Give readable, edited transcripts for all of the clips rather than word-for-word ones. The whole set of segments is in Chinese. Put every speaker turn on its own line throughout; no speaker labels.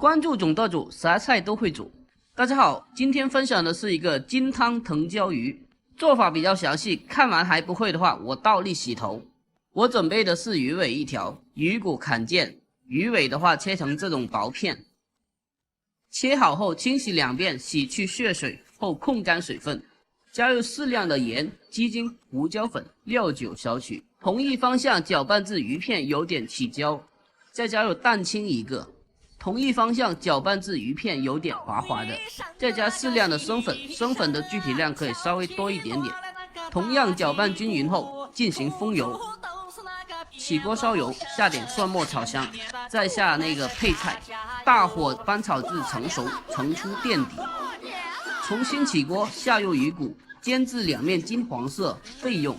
关注总舵主，啥菜都会煮。大家好，今天分享的是一个金汤藤椒鱼，做法比较详细，看完还不会的话，我倒立洗头。我准备的是鱼尾1条，鱼骨砍件，鱼尾的话切成这种薄片。切好后清洗2遍，洗去血水后控干水分，加入适量的盐、鸡精、胡椒粉、料酒少许，同一方向搅拌至鱼片有点起胶，再加入蛋清1个。同一方向搅拌至鱼片有点滑滑的，再加适量的生粉，生粉的具体量可以稍微多一点点。同样搅拌均匀后进行封油，起锅烧油，下点蒜末炒香，再下那个配菜，大火翻炒至成熟，盛出垫底。重新起锅，下入鱼骨，煎至两面金黄色备用。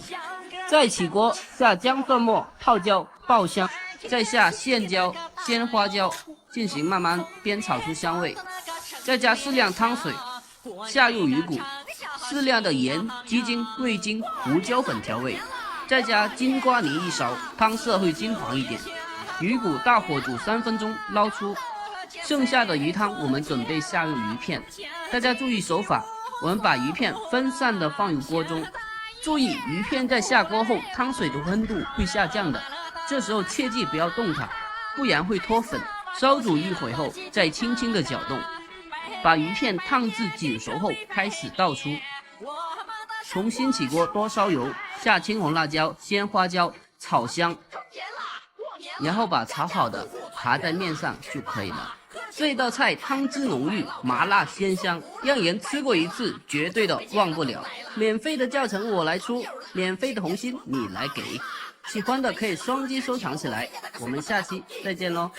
再起锅下姜蒜末、泡椒爆香，再下线椒、鲜花椒进行慢慢煸炒出香味，再加适量汤水，下入鱼骨，适量的盐、鸡精、味精、胡椒粉调味，再加金瓜泥1勺，汤色会金黄一点。鱼骨大火煮3分钟，捞出。剩下的鱼汤我们准备下入鱼片，大家注意手法，我们把鱼片分散的放入锅中，注意鱼片在下锅后汤水的温度会下降的，这时候切记不要动它，不然会脱粉。烧煮1会后再轻轻的搅动，把鱼片烫至紧熟后开始倒出。重新起锅多烧油，下青红辣椒、鲜花椒炒香，然后把炒好的爬在面上就可以了。这道菜汤汁浓郁，麻辣鲜香，让人吃过一次绝对的忘不了。免费的教程我来出，免费的红心你来给，喜欢的可以双击收藏起来。我们下期再见咯。